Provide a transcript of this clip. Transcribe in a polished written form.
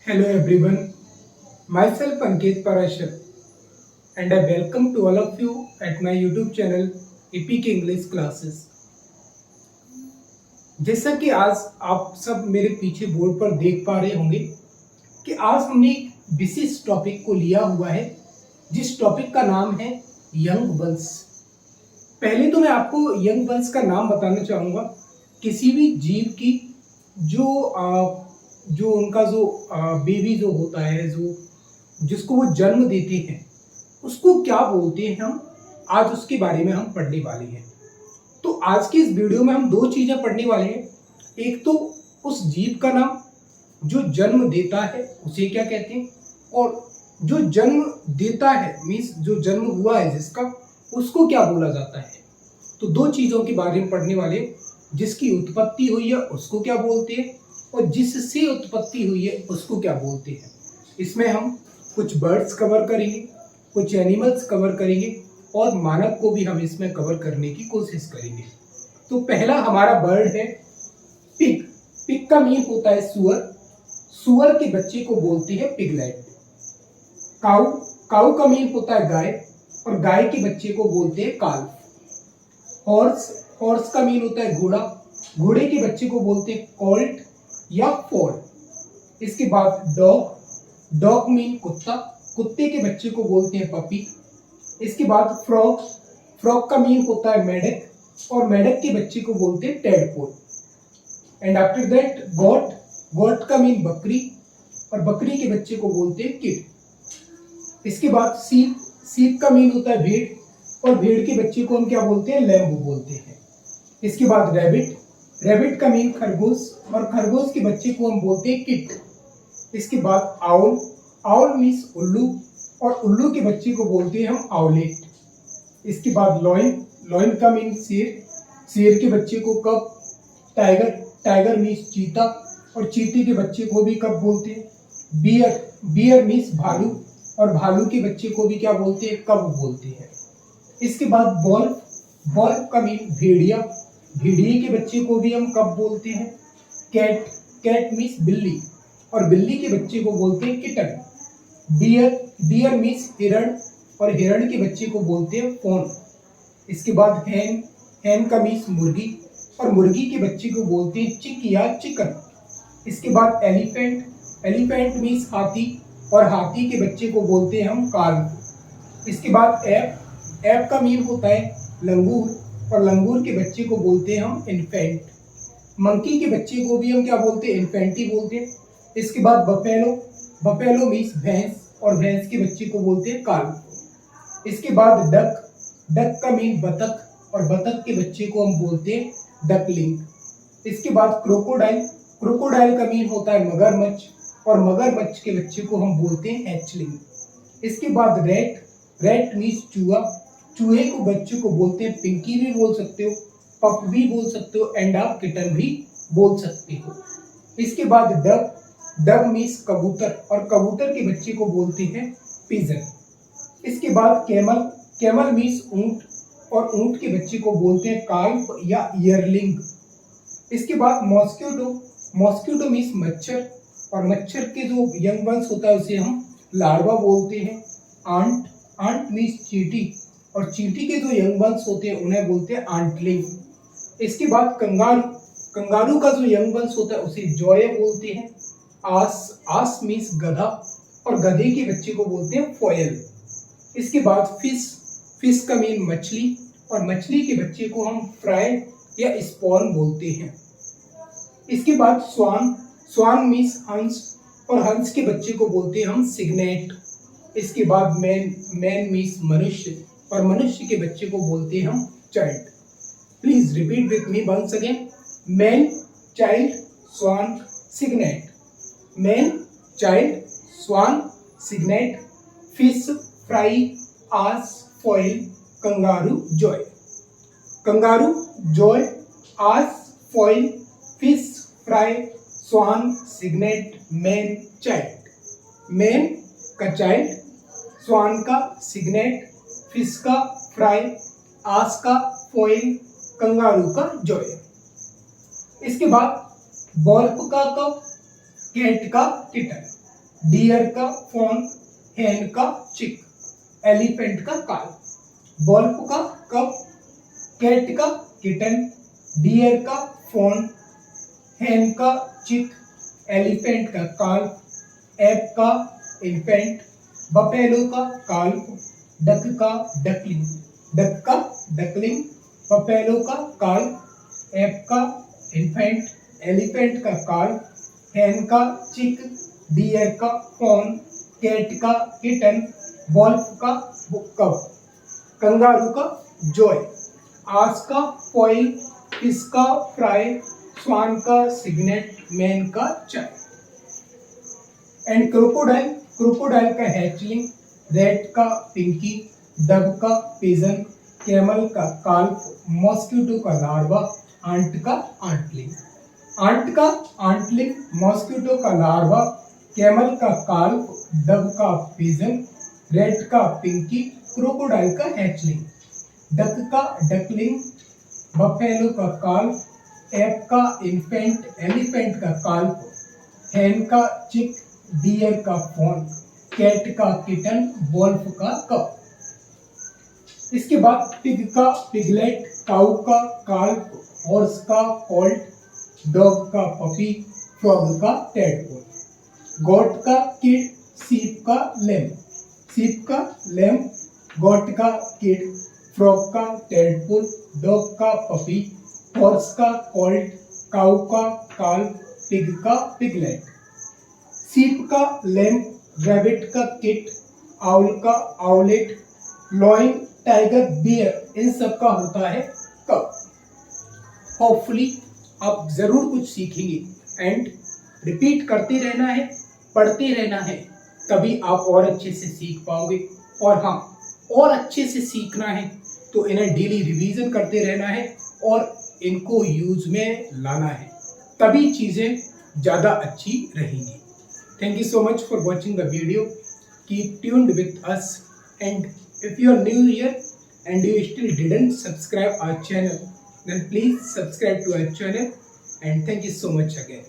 Hello everyone, myself Ankit Parashar and I welcome to all of you at my YouTube channel Epic English Classes। जैसा कि आज आप सब मेरे पीछे बोर्ड पर देख पा रहे होंगे कि आज हमने एक विशेष टॉपिक को लिया हुआ है जिस टॉपिक का नाम है यंग वंस। पहले तो मैं आपको यंग वंस का नाम बताना चाहूँगा। किसी भी जीव की जो उनका बेबी जो होता है, जिसको वो जन्म देते हैं, उसको क्या बोलते हैं, हम आज उसके बारे में हम पढ़ने वाले हैं। तो आज की इस वीडियो में हम दो चीजें पढ़ने वाले हैं। एक तो उस जीव का नाम जो जन्म देता है उसे क्या कहते हैं, और जो जन्म देता है मीन्स जो जन्म हुआ है जिसका, उसको क्या बोला जाता है। तो दो चीजों के बारे में पढ़ने वाले, जिसकी उत्पत्ति हुई है उसको क्या बोलते हैं और जिससे उत्पत्ति हुई है उसको क्या बोलते हैं। इसमें हम कुछ बर्ड्स कवर करेंगे, कुछ एनिमल्स कवर करेंगे और मानव को भी हम इसमें कवर करने की कोशिश करेंगे। तो पहला हमारा बर्ड है पिग। पिग का मीन होता है सुअर। सुअर के बच्चे को बोलते हैं पिगलेट। काऊ, काऊ का मीन होता है गाय और गाय के बच्चे को बोलते हैं काल्फ। हॉर्स, हॉर्स का मीन होता है घोड़ा। घोड़े के बच्चे को बोलते हैं कॉल्ट या फोल। इसके बाद डॉग, डॉग मीन कुत्ता। कुत्ते के बच्चे को बोलते हैं पपी। इसके बाद फ्रॉग, फ्रॉग का मीन होता है मेढक और मेढक के बच्चे को बोलते हैं टेडपोल। एंड आफ्टर दैट गोट, गोट का मीन बकरी और बकरी के बच्चे को बोलते हैं किड। इसके बाद सीप, सीप का मीन होता है भेड़ और भेड़ के बच्चे को हम क्या बोलते हैं, लैम्ब बोलते हैं। इसके बाद रैबिट, रैबिट का मीन खरगोश और खरगोश के बच्चे को हम बोलते हैं किट। इसके बाद आउल, आउल मीन्स उल्लू और उल्लू के बच्चे को बोलते हैं हम आउलेट। इसके बाद लॉइन, लॉइन का मीन शेर, शेर के बच्चे को कब। टाइगर, टाइगर मीन्स चीता और चीते के बच्चे को भी कब बोलते हैं। बियर, बियर मीन्स भालू और भालू के बच्चे को भी क्या बोलते हैं, कब बोलते हैं। इसके बाद वॉल्फ, वॉल्फ का मीन भेड़िया, भेड़िए के बच्चे को भी हम कब बोलते हैं। कैट, कैट मीन्स बिल्ली और बिल्ली के बच्चे को बोलते हैं किटन। डियर, डियर मीन्स हिरण और हिरण के बच्चे को बोलते हैं फॉन। इसके बाद हैन, हैन का मीन्स मुर्गी और मुर्गी के बच्चे को बोलते हैं चिक या चिकन। इसके बाद एलिफेंट, एलिफेंट मीन्स हाथी और हाथी के बच्चे को बोलते हैं हम काल्फ। इसके बाद एप, एप का मीन होता है लंगूर और लंगूर के बच्चे को बोलते हैं हम इन्फेंट। मंकी के बच्चे को भी हम क्या बोलते हैं, इन्फेंटी बोलते हैं। इसके बाद बफेलो, बफेलो मीन्स भैंस और भैंस के बच्चे को बोलते हैं काल्फ। इसके बाद डक, डक का मीन बतख और बतख के बच्चे को हम बोलते हैं डकलिंग। इसके बाद क्रोकोडाइल, क्रोकोडाइल का मीन होता है मगरमच्छ और मगरमच्छ के बच्चे को हम बोलते हैं हैचलिंग। इसके बाद रैट, रैट मीन्स चूहा, चूहे को बच्चे को बोलते हैं पिंकी भी बोल सकते हो, पप भी बोल सकते हो एंड आप किटन भी बोल सकते हो। इसके बाद डक, डक मीन्स कबूतर और कबूतर के बच्चे को बोलते हैं पिजन। इसके बाद कैमल, कैमल मीन्स ऊंट और ऊंट के बच्चे को बोलते हैं काल्फ या ईयरलिंग। इसके बाद मॉस्किटो, मॉस्किटो मीन्स मच्छर और मच्छर के जो यंग वंस होता है उसे हम लार्वा बोलते हैं। आंट, आंट मीन्स चींटी और चींटी के जो यंग वंस होते हैं उन्हें बोलते हैं आंटलिंग। इसके बाद कंगारू, कंगारू का जो यंग वंस होता है उसे जॉय बोलते हैं। आस, आस मीन्स गधा और गधे के बच्चे को बोलते हैं फॉयल। इसके बाद फिश, फिश का मीन मछली और मछली के बच्चे को हम फ्राई या स्पॉन बोलते हैं। इसके बाद स्वान, स्वान मीन्स हंस और हंस के बच्चे को बोलते हैं हम सिग्नेट। इसके बाद मैन, मैन मीन्स मनुष्य और मनुष्य के बच्चे को बोलते हैं हम child. Please repeat with me once again. Man, child, swan, cygnet. Man, child, swan, cygnet, fish, fry, ass, foal, kangaroo, joey. Kangaroo, joey, ass, foal, fish, fry, swan, cygnet, man, child. Man का child, swan का cygnet, fish का fry, ass का foal, kangaroo का Joy. इसके बाद wolf का कब, cat का किटन। डियर का फॉन, हैन का चिक, एलिफेंट का काल, वॉल्फ का कप, कैट का किटन, डियर का फॉन, हैन का चिक, एलिफेंट का काल, एप का इन्फेंट, बफेलो का काल्फ, डक का डकलिंग, डक का डकलिंग, बफेलो का काल्फ, एप का इन्फेंट, एलिफेंट का काल्फ, हैन का चिक, डियर का फॉन, कैट का किटन, वॉल्फ का कप, कंगारू का जॉय, आस का फॉइल, फिश का फ्राई, स्वान का सिग्नेट, मैन का चाय। एंड क्रोकोडाइल, क्रोकोडाइल का हैचलिंग, रैट का पिंकी, डव का पिजन, कैमल का काल्फ, मॉस्किटो का लार्वा, आंट का आंटलिंग, आंट का आंटलिंग, मॉस्किटो का लार्वा, कैमल का काल्फ, डव का पिजन, रैट का पिंकी, क्रोकोडाइल का हैचलिंग, डक का डकलिंग, बफेलो का काल्फ, एप का इन्फेंट, एलिफेंट का काल्फ, हैन का चिक, डियर का फॉन, कैट का किटन, वॉल्फ का कप। इसके बाद पिग का पिगलेट, काऊ का काल्फ, हॉर्स का कॉल्ट, डॉग का पपी, फ्रॉग का टेडपोल, गोट का किड, सीप का लेम, सीप का लेम, गोट का किड, फ्रॉग का टेडपोल, डॉग का पपी, हॉर्स का कॉल्ट, काऊ का काल्फ, पिग का पिगलेट, सीप का लेम, रैबिट का किट, आउल का आउलेट, लॉइन, टाइगर, बियर, इन सब का होता है कप। होपफुली आप जरूर कुछ सीखेंगे एंड रिपीट करते रहना है, पढ़ते रहना है, तभी आप और अच्छे से सीख पाओगे। और हाँ, और अच्छे से सीखना है तो इन्हें डेली रिवीजन करते रहना है और इनको यूज में लाना है, तभी चीजें ज्यादा अच्छी रहेंगी। Thank you so much for watching the video. Keep tuned with us, and if you are new here and you still didn't subscribe our channel, then please subscribe to our channel, and thank you so much again.